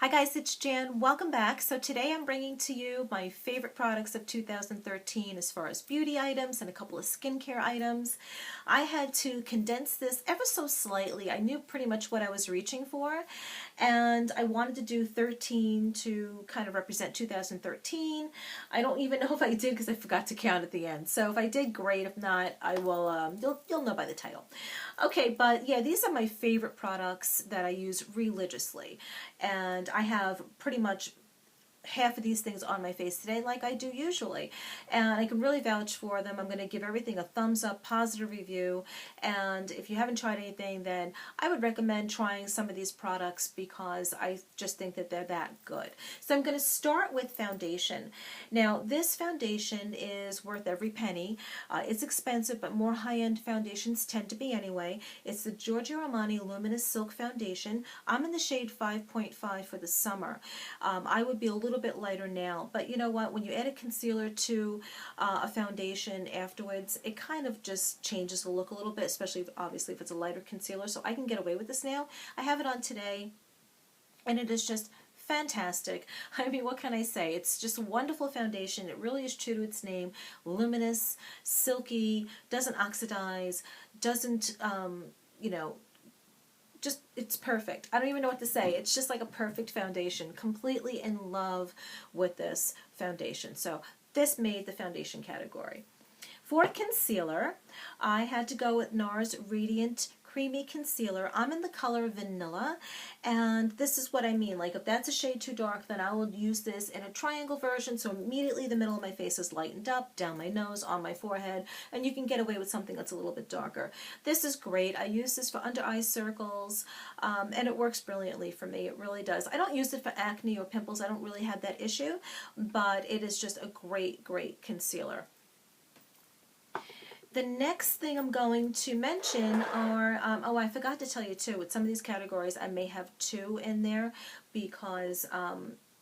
Hi guys, it's Jan. Welcome back. So today I'm bringing to you my favorite products of 2013 as far as beauty items and a couple of skincare items. I had to condense this ever so slightly. I knew pretty much what I was reaching for, and I wanted to do 13 to kind of represent 2013. I don't even know if I did because I forgot to count at the end. So if I did, great. If not, I will. You'll know by the title. Okay, but yeah, these are my favorite products that I use religiously, and I have pretty much half of these things on my face today like I do usually, and I can really vouch for them. I'm going to give everything a thumbs up positive review, and if you haven't tried anything, then I would recommend trying some of these products because I just think that they're that good. So I'm going to start with foundation. Now this foundation is worth every penny. It's expensive, but more high-end foundations tend to be anyway. It's the Giorgio Armani Luminous Silk Foundation. I'm in the shade 5.5 for the summer. I would be a little bit lighter now, but you know what, when you add a concealer to a foundation afterwards, it kind of just changes the look a little bit, especially obviously if it's a lighter concealer. So I can get away with this now. I have it on today and it is just fantastic. I mean, what can I say? It's just a wonderful foundation. It really is true to its name. Luminous, silky, doesn't oxidize, doesn't you know, just, it's perfect. I don't even know what to say. It's just like a perfect foundation. Completely in love with this foundation. So this made the foundation category. For concealer, I had to go with NARS Radiant Creamy Concealer. I'm in the color Vanilla, and this is what I mean. Like, if that's a shade too dark, then I will use this in a triangle version, so immediately the middle of my face is lightened up, down my nose, on my forehead, and you can get away with something that's a little bit darker. This is great. I use this for under eye circles, and it works brilliantly for me. It really does. I don't use it for acne or pimples. I don't really have that issue, but it is just a great, great concealer. The next thing I'm going to mention are, oh, I forgot to tell you too, with some of these categories I may have two in there because,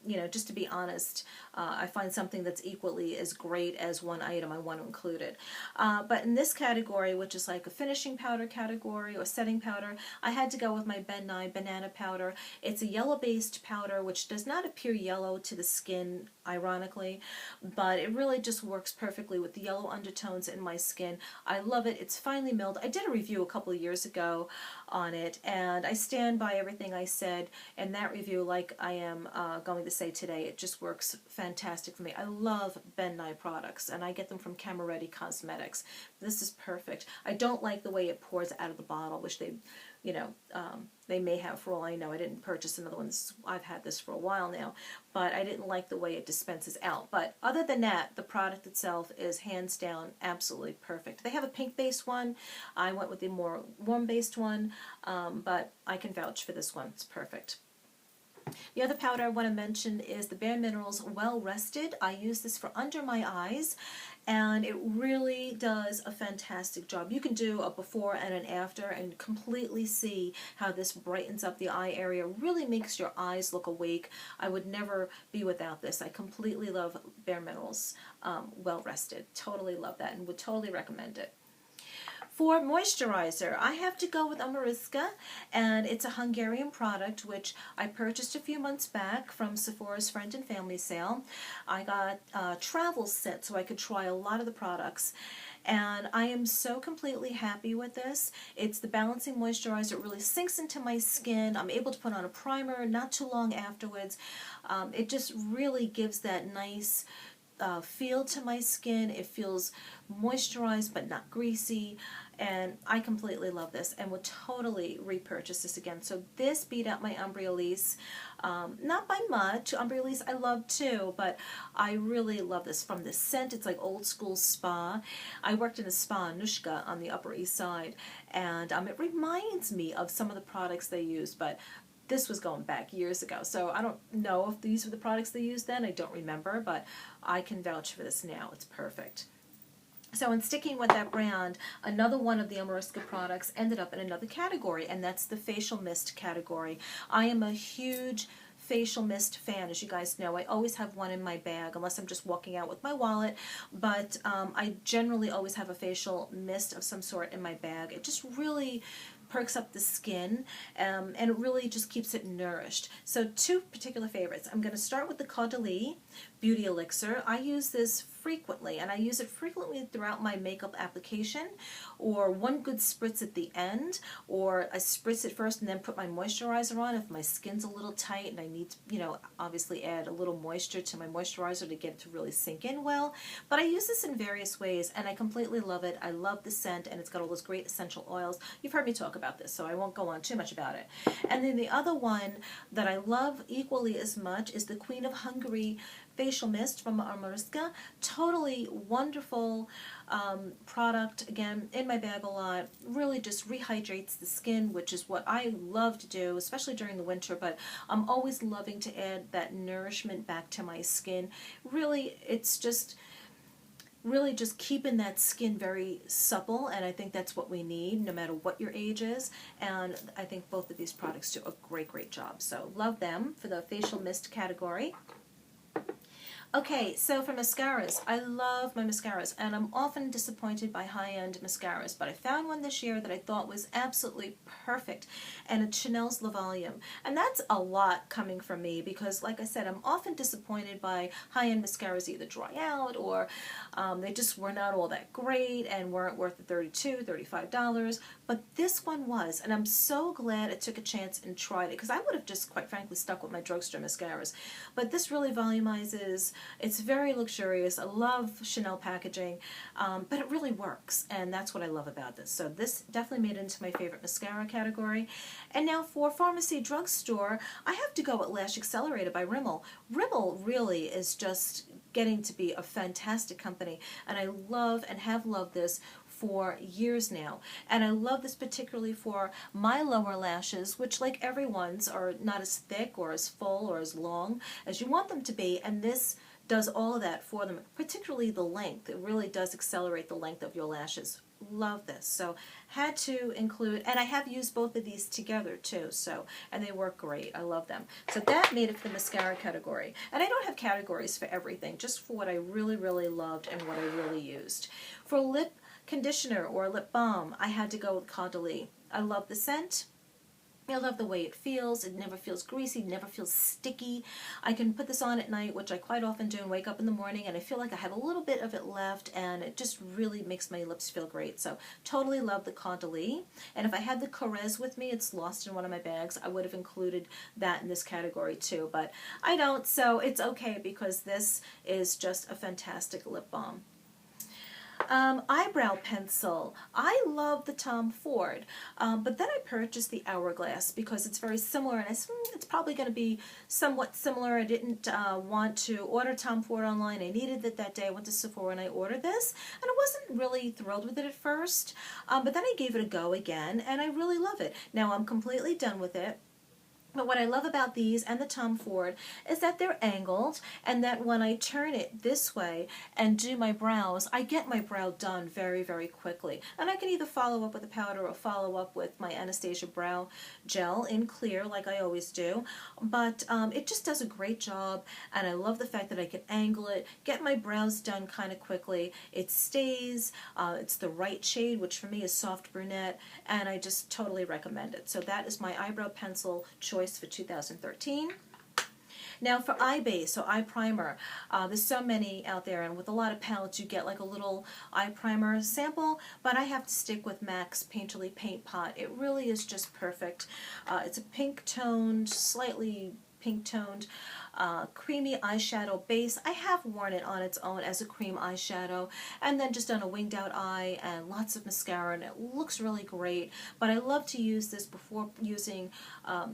you know, just to be honest, I find something that's equally as great as one item I want to include it. But in this category, which is like a finishing powder category or setting powder, I had to go with my Ben Nye Banana Powder. It's a yellow-based powder which does not appear yellow to the skin, ironically, but it really just works perfectly with the yellow undertones in my skin. I love it. It's finely milled. I did a review a couple of years ago on it, and I stand by everything I said in that review like I am going to say today. It just works fantastic for me. I love Ben Nye products, and I get them from Cameretti Cosmetics. This is perfect. I don't like the way it pours out of the bottle, which they, you know, they may have, for all I know. I didn't purchase another one. I've had this for a while now, but I didn't like the way it dispenses out. But other than that, the product itself is hands down absolutely perfect. They have a pink-based one. I went with the more warm-based one, but I can vouch for this one. It's perfect. The other powder I want to mention is the Bare Minerals Well Rested. I use this for under my eyes, and it really does a fantastic job. You can do a before and an after and completely see how this brightens up the eye area, really makes your eyes look awake. I would never be without this. I completely love Bare Minerals Well Rested. Totally love that and would totally recommend it. For moisturizer, I have to go with Omorivicza, and it's a Hungarian product which I purchased a few months back from Sephora's Friend and Family sale. I got a travel set so I could try a lot of the products, and I am so completely happy with this. It's the balancing moisturizer. It really sinks into my skin. I'm able to put on a primer not too long afterwards. It just really gives that nice feel to my skin. It feels moisturized but not greasy, and I completely love this and would totally repurchase this again. So this beat out my Umbriolisse, not by much. Umbriolisse I love too, but I really love this. From the scent, it's like old school spa. I worked in a spa, Nushka, on the Upper East Side, and it reminds me of some of the products they used, but this was going back years ago, so I don't know if these were the products they used then. I don't remember, but I can vouch for this now. It's perfect. So in sticking with that brand, another one of the Omorivicza products ended up in another category, and that's the facial mist category. I am a huge facial mist fan, as you guys know. I always have one in my bag, unless I'm just walking out with my wallet, but I generally always have a facial mist of some sort in my bag. It just really perks up the skin, and it really just keeps it nourished. So two particular favorites. I'm going to start with the Caudalie Beauty Elixir. I use this frequently, and I use it frequently throughout my makeup application, or one good spritz at the end, or I spritz it first and then put my moisturizer on if my skin's a little tight and I need to, you know, obviously add a little moisture to my moisturizer to get it to really sink in well. But I use this in various ways, and I completely love it. I love the scent, and it's got all those great essential oils. You've heard me talk about this, so I won't go on too much about it. And then the other one that I love equally as much is the Queen of Hungary facial mist from Omorivicza. Totally wonderful product. Again, in my bag a lot. Really just rehydrates the skin, which is what I love to do, especially during the winter, but I'm always loving to add that nourishment back to my skin. Really, it's just really just keeping that skin very supple, and I think that's what we need no matter what your age is, and I think both of these products do a great job. So love them for the facial mist category. Okay, so for mascaras, I love my mascaras, and I'm often disappointed by high-end mascaras, but I found one this year that I thought was absolutely perfect, and it's Chanel's La Volume. And that's a lot coming from me because, like I said, I'm often disappointed by high-end mascaras either dry out or they just were not all that great and weren't worth the $32, $35, but this one was, and I'm so glad I took a chance and tried it because I would have just, quite frankly, stuck with my drugstore mascaras. But this really volumizes. It's very luxurious. I love Chanel packaging, but it really works, and that's what I love about this. So this definitely made it into my favorite mascara category. And now for pharmacy drugstore, I have to go with Lash Accelerator by Rimmel. Rimmel really is just getting to be a fantastic company, and I love and have loved this for years now. And I love this particularly for my lower lashes, which, like everyone's, are not as thick or as full or as long as you want them to be, and this does all of that for them, particularly the length. It really does accelerate the length of your lashes. Love this. So had to include, and I have used both of these together too, so, and they work great. I love them. So that made it for the mascara category. And I don't have categories for everything, just for what I really loved and what I really used. For lip conditioner or lip balm, I had to go with Caudalie. I love the scent. I love the way it feels. It never feels greasy, never feels sticky. I can put this on at night, which I quite often do, and wake up in the morning and I feel like I have a little bit of it left, and it just really makes my lips feel great. So totally love the Caudalie. And if I had the Corez with me, it's lost in one of my bags, I would have included that in this category too, but I don't, so it's okay because this is just a fantastic lip balm. Eyebrow pencil. I love the Tom Ford, but then I purchased the Hourglass because it's very similar, and it's probably going to be somewhat similar. I didn't want to order Tom Ford online. I needed it that day. I went to Sephora and I ordered this, and I wasn't really thrilled with it at first, but then I gave it a go again, and I really love it. Now I'm completely done with it. But what I love about these and the Tom Ford is that they're angled, and that when I turn it this way and do my brows, I get my brow done very quickly. And I can either follow up with a powder or follow up with my Anastasia Brow Gel in clear like I always do. But it just does a great job, and I love the fact that I can angle it, get my brows done kind of quickly. It stays, it's the right shade, which for me is soft brunette, and I just totally recommend it. So that is my eyebrow pencil choice for 2013. Now for eye base, so eye primer, there's so many out there, and with a lot of palettes you get like a little eye primer sample, but I have to stick with MAC's Painterly Paint Pot. It really is just perfect. It's a pink toned, slightly pink toned, creamy eyeshadow base. I have worn it on its own as a cream eyeshadow, and then just done a winged out eye and lots of mascara, and it looks really great. But I love to use this before using,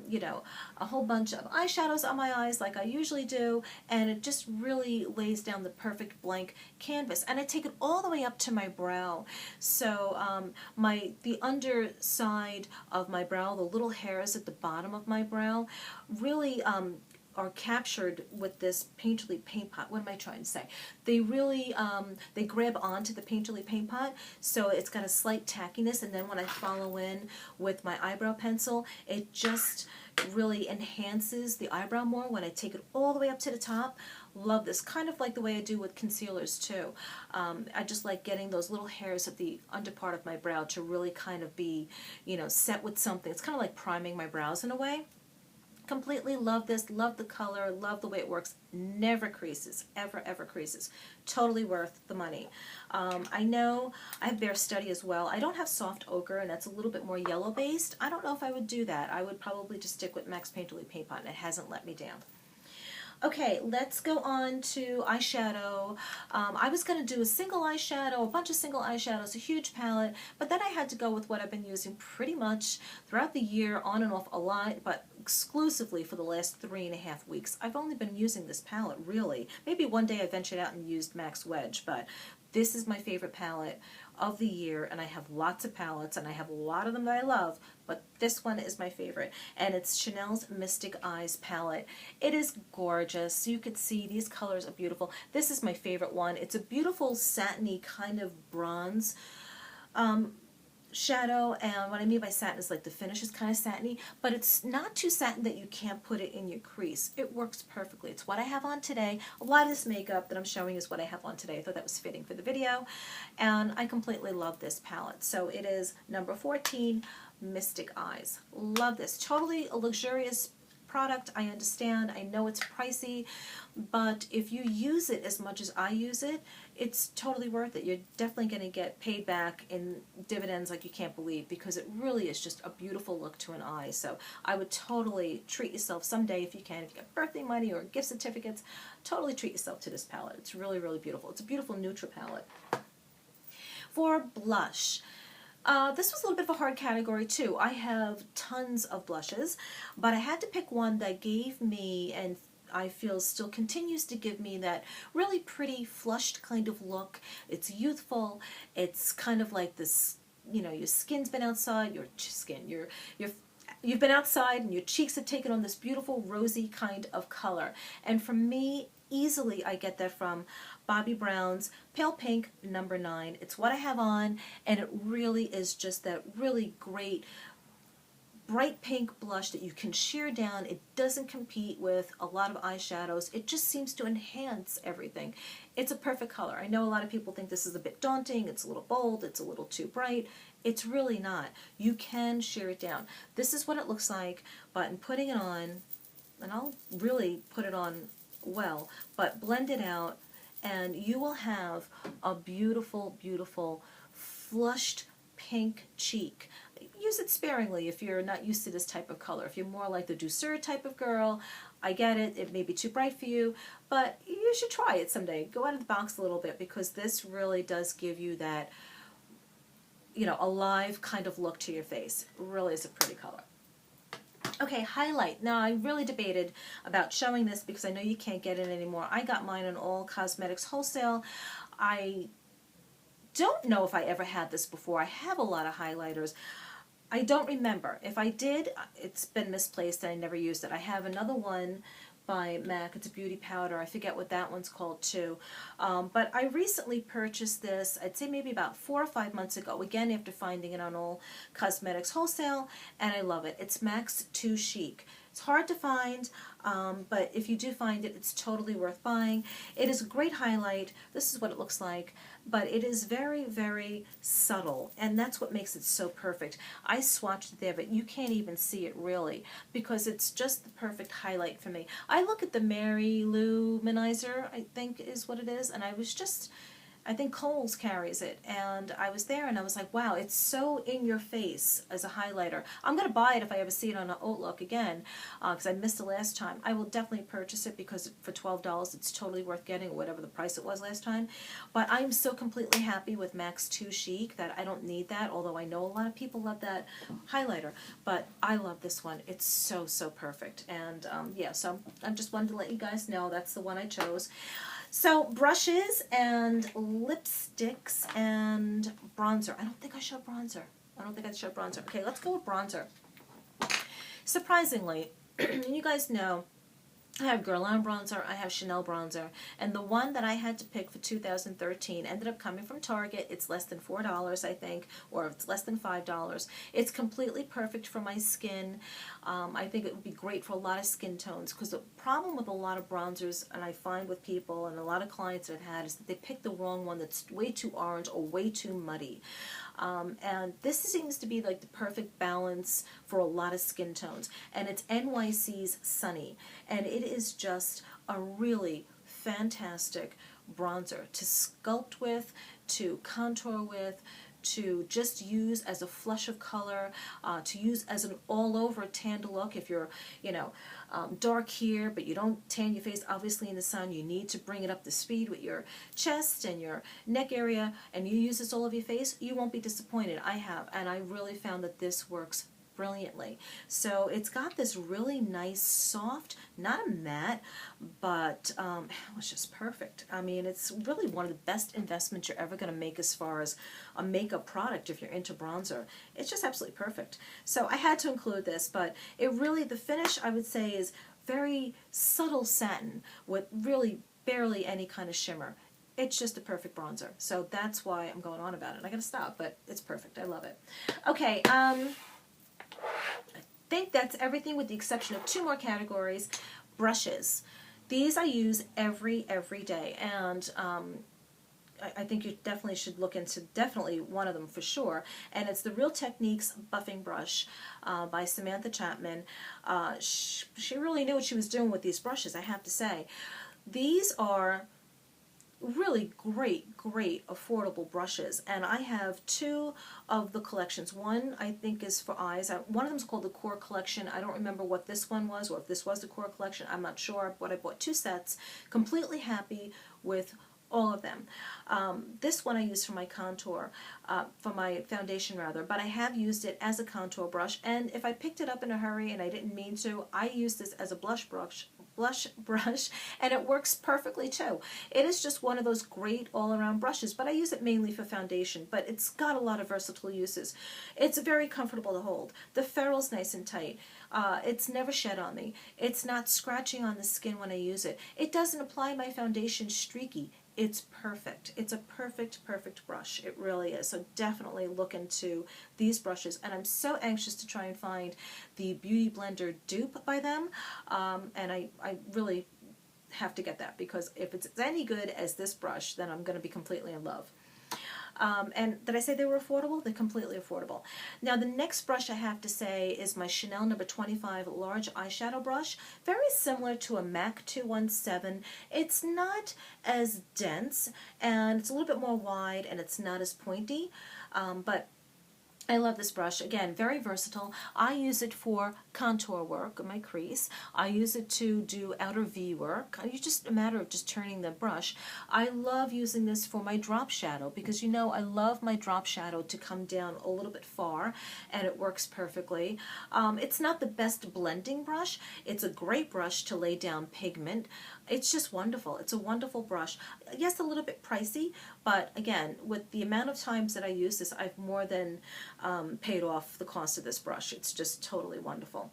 you know, a whole bunch of eyeshadows on my eyes like I usually do, and it just really lays down the perfect blank canvas. And I take it all the way up to my brow. So the underside of my brow, the little hairs at the bottom of my brow, really are captured with this Painterly paint pot. What am I trying to say? They really, they grab onto the Painterly paint pot, so it's got a slight tackiness, and then when I follow in with my eyebrow pencil, it just really enhances the eyebrow more when I take it all the way up to the top. Love this. Kind of like the way I do with concealers too. I just like getting those little hairs at the under part of my brow to really kind of be, you know, set with something. It's kind of like priming my brows in a way. Completely love this, love the color, love the way it works. Never creases, ever creases. Totally worth the money. I know I have Bare Study as well. I don't have Soft Ochre, and that's a little bit more yellow based. I don't know if I would do that. I would probably just stick with MAC's Painterly Paint Pot, and it hasn't let me down. Okay, let's go on to eyeshadow. I was going to do a single eyeshadow, a bunch of single eyeshadows, a huge palette, but then I had to go with what I've been using pretty much throughout the year, on and off a lot, but exclusively for the last 3.5 weeks. I've only been using this palette, really. Maybe one day I ventured out and used MAC's Wedge, but this is my favorite palette of the year, and I have lots of palettes, and I have a lot of them that I love, but this one is my favorite, and it's Chanel's Mystic Eyes palette. It is gorgeous. You can see these colors are beautiful. This is my favorite one. It's a beautiful satiny kind of bronze shadow, and what I mean by satin is like the finish is kind of satiny, but it's not too satin that you can't put it in your crease. It works perfectly. It's what I have on today. A lot of this makeup that I'm showing is what I have on today. I thought that was fitting for the video, and I completely love this palette. So it is number 14, Mystic Eyes. Love this. Totally a luxurious product. I understand. I know it's pricey, but if you use it as much as I use it, it's totally worth it. You're definitely going to get paid back in dividends like you can't believe, because it really is just a beautiful look to an eye. So I would totally treat yourself someday if you can. If you got birthday money or gift certificates, totally treat yourself to this palette. It's really, really beautiful. It's a beautiful neutral palette. For blush, this was a little bit of a hard category too. I have tons of blushes, but I had to pick one that gave me, and I feel still continues to give me, that really pretty flushed kind of look. It's youthful. It's kind of like this, you know, your skin's been outside, you've been outside and your cheeks have taken on this beautiful rosy kind of color. And for me, easily I get that from Bobbi Brown's Pale Pink number 9. It's what I have on, and it really is just that really great bright pink blush that you can sheer down. It doesn't compete with a lot of eyeshadows. It just seems to enhance everything. It's a perfect color. I know a lot of people think this is a bit daunting. It's a little bold. It's a little too bright. It's really not. You can sheer it down. This is what it looks like, but in putting it on, and I'll really put it on well, but blend it out, and you will have a beautiful, beautiful flushed pink cheek. Use it sparingly if you're not used to this type of color. If you're more like the douceur type of girl, I get it. It may be too bright for you, but you should try it someday. Go out of the box a little bit, because this really does give you that, you know, alive kind of look to your face. It really is a pretty color. Okay, highlight. Now, I really debated about showing this because I know you can't get it anymore. I got mine on All Cosmetics Wholesale. I don't know if I ever had this before. I have a lot of highlighters. I don't remember. If I did, it's been misplaced and I never used it. I have another one by MAC. It's a beauty powder. I forget what that one's called too. But I recently purchased this, I'd say maybe about 4 or 5 months ago, again after finding it on All Cosmetics Wholesale, and I love it. It's MAC's Too Chic. It's hard to find, but if you do find it, it's totally worth buying. It is a great highlight. This is what it looks like, but it is very, very subtle, and that's what makes it so perfect. I swatched it there, but you can't even see it really, because it's just the perfect highlight for me. I look at the Mary Luminizer, I think is what it is, and I think Kohl's carries it, and I was there and I was like, wow, it's so in your face as a highlighter. I'm going to buy it if I ever see it on an Outlook again, because I missed it last time. I will definitely purchase it because for $12 it's totally worth getting, or whatever the price it was last time. But I'm so completely happy with MAC's Too Chic that I don't need that, although I know a lot of people love that highlighter. But I love this one. It's so, so perfect. And yeah, so I just wanted to let you guys know that's the one I chose. So brushes and lipsticks and bronzer. I don't think I showed bronzer. Okay, let's go with bronzer. Surprisingly, you guys know I have Guerlain bronzer, I have Chanel bronzer, and the one that I had to pick for 2013 ended up coming from Target. It's less than $4, I think, or it's less than $5. It's completely perfect for my skin. I think it would be great for a lot of skin tones, because the problem with a lot of bronzers, and I find with people and a lot of clients that I've had, is that they pick the wrong one that's way too orange or way too muddy. And this seems to be like the perfect balance for a lot of skin tones. And it's NYC's Sunny. And it is just a really fantastic bronzer to sculpt with, to contour with, to just use as a flush of color, to use as an all-over tan look. If you're, dark here, but you don't tan your face obviously in the sun, you need to bring it up to speed with your chest and your neck area, and you use this all over your face, you won't be disappointed. I have, and I really found that this works brilliantly. So it's got this really nice soft, not a matte, but it's just perfect. I mean, it's really one of the best investments you're ever going to make as far as a makeup product if you're into bronzer. It's just absolutely perfect. So I had to include this, but it really, the finish I would say is very subtle satin with really barely any kind of shimmer. It's just a perfect bronzer. So that's why I'm going on about it. I gotta stop, but it's perfect. I love it. Okay, I think that's everything with the exception of two more categories. Brushes. These I use every day, and I think you definitely should look into definitely one of them for sure, and it's the Real Techniques Buffing Brush by Samantha Chapman. She really knew what she was doing with these brushes, I have to say. These are really great affordable brushes, and I have two of the collections. One I think is for eyes. One of them is called the Core Collection. I don't remember what this one was, or if this was the Core Collection, I'm not sure, but I bought two sets. Completely happy with all of them. This one I use for my contour, for my foundation rather, but I have used it as a contour brush, and if I picked it up in a hurry and I didn't mean to, I use this as a blush brush, and it works perfectly too. It is just one of those great all-around brushes, but I use it mainly for foundation, but it's got a lot of versatile uses. It's very comfortable to hold. The ferrule's nice and tight. It's never shed on me. It's not scratching on the skin when I use it. It doesn't apply my foundation streaky. It's perfect. It's a perfect brush. It really is. So definitely look into these brushes. And I'm so anxious to try and find the Beauty Blender dupe by them. And I really have to get that, because if it's any good as this brush, then I'm going to be completely in love. And did I say they were affordable? They're completely affordable. Now the next brush I have to say is my Chanel No. 25 Large Eyeshadow Brush. Very similar to a MAC 217. It's not as dense, and it's a little bit more wide, and it's not as pointy, but I love this brush. Again, very versatile. I use it for contour work on my crease. I use it to do outer V work. It's just a matter of just turning the brush. I love using this for my drop shadow, because I love my drop shadow to come down a little bit far, and it works perfectly. It's not the best blending brush. It's a great brush to lay down pigment. It's just wonderful. It's a wonderful brush. Yes, a little bit pricey, but again, with the amount of times that I use this, I've more than paid off the cost of this brush. It's just totally wonderful.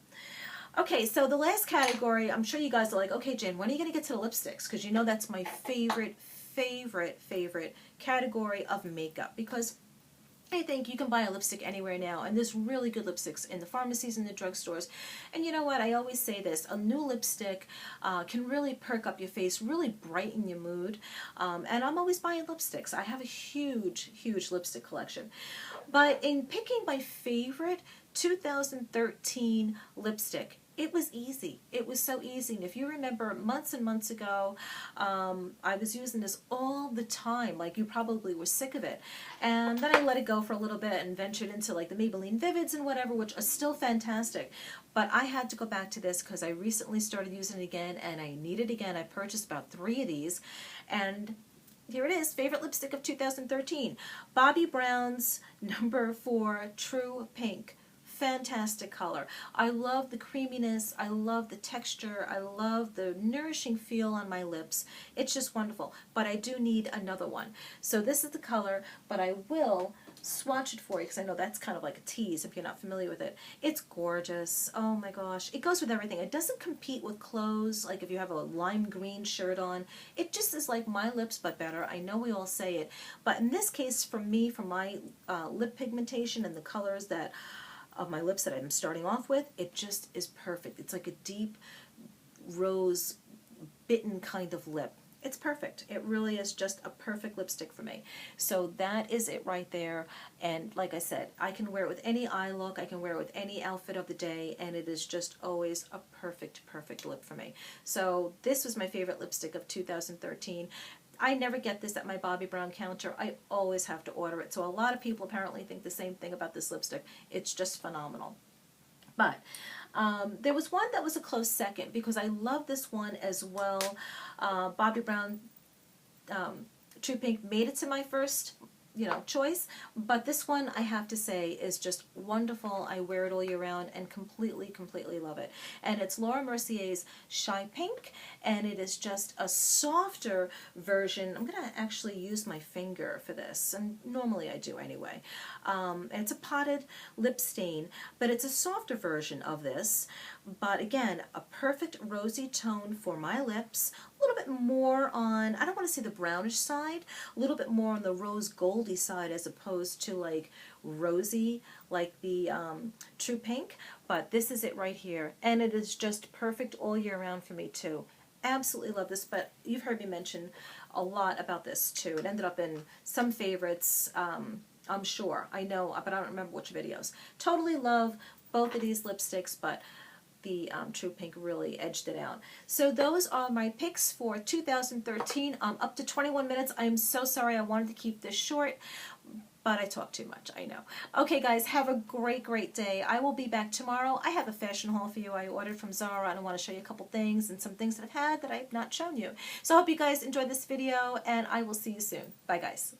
Okay, so the last category, I'm sure you guys are like, okay, Jen, when are you going to get to the lipsticks? Because that's my favorite category of makeup, because I think you can buy a lipstick anywhere now, and there's really good lipsticks in the pharmacies and the drugstores. And you know what? I always say this: a new lipstick can really perk up your face, really brighten your mood. And I'm always buying lipsticks. I have a huge lipstick collection. But in picking my favorite 2013 lipstick, it was easy. It was so easy. And if you remember, months and months ago, I was using this all the time. Like, you probably were sick of it. And then I let it go for a little bit and ventured into like the Maybelline Vivids and whatever, which are still fantastic. But I had to go back to this because I recently started using it again, and I need it again. I purchased about 3 of these, and here it is, favorite lipstick of 2013. Bobbi Brown's No. 4 True Pink. Fantastic color. I love the creaminess, I love the texture, I love the nourishing feel on my lips. It's just wonderful. But I do need another one. So this is the color, but I will swatch it for you because I know that's kind of like a tease if you're not familiar with it. It's gorgeous. Oh my gosh. It goes with everything. It doesn't compete with clothes, like if you have a lime green shirt on. It just is like my lips but better. I know we all say it, but in this case for me, for my lip pigmentation and the colors that of my lips that I'm starting off with, it just is perfect. It's like a deep rose bitten kind of lip. It's perfect. It really is just a perfect lipstick for me. So that is it right there. And like I said, I can wear it with any eye look. I can wear it with any outfit of the day. And it is just always a perfect, perfect lip for me. So this was my favorite lipstick of 2013. I never get this at my Bobbi Brown counter. I always have to order it. So a lot of people apparently think the same thing about this lipstick. It's just phenomenal. But there was one that was a close second because I love this one as well. Bobbi Brown True Pink made it to my first, choice, but this one I have to say is just wonderful. I wear it all year round and completely, completely love it. And it's Laura Mercier's Shy Pink, and it is just a softer version. I'm going to actually use my finger for this, and normally I do anyway. And it's a potted lip stain, but it's a softer version of this. But again, a perfect rosy tone for my lips. A little bit more on, I don't want to say the brownish side, a little bit more on the rose goldy side as opposed to like rosy like the True Pink. But this is it right here. And it is just perfect all year round for me too. Absolutely love this, but you've heard me mention a lot about this too. It ended up in some favorites, I'm sure. I know, but I don't remember which videos. Totally love both of these lipsticks, but the True Pink really edged it out. So those are my picks for 2013, up to 21 minutes. I'm so sorry, I wanted to keep this short, but I talk too much, I know. Okay guys, have a great, great day. I will be back tomorrow. I have a fashion haul for you. I ordered from Zara and I want to show you a couple things and some things that I've had that I've not shown you. So I hope you guys enjoyed this video and I will see you soon. Bye guys.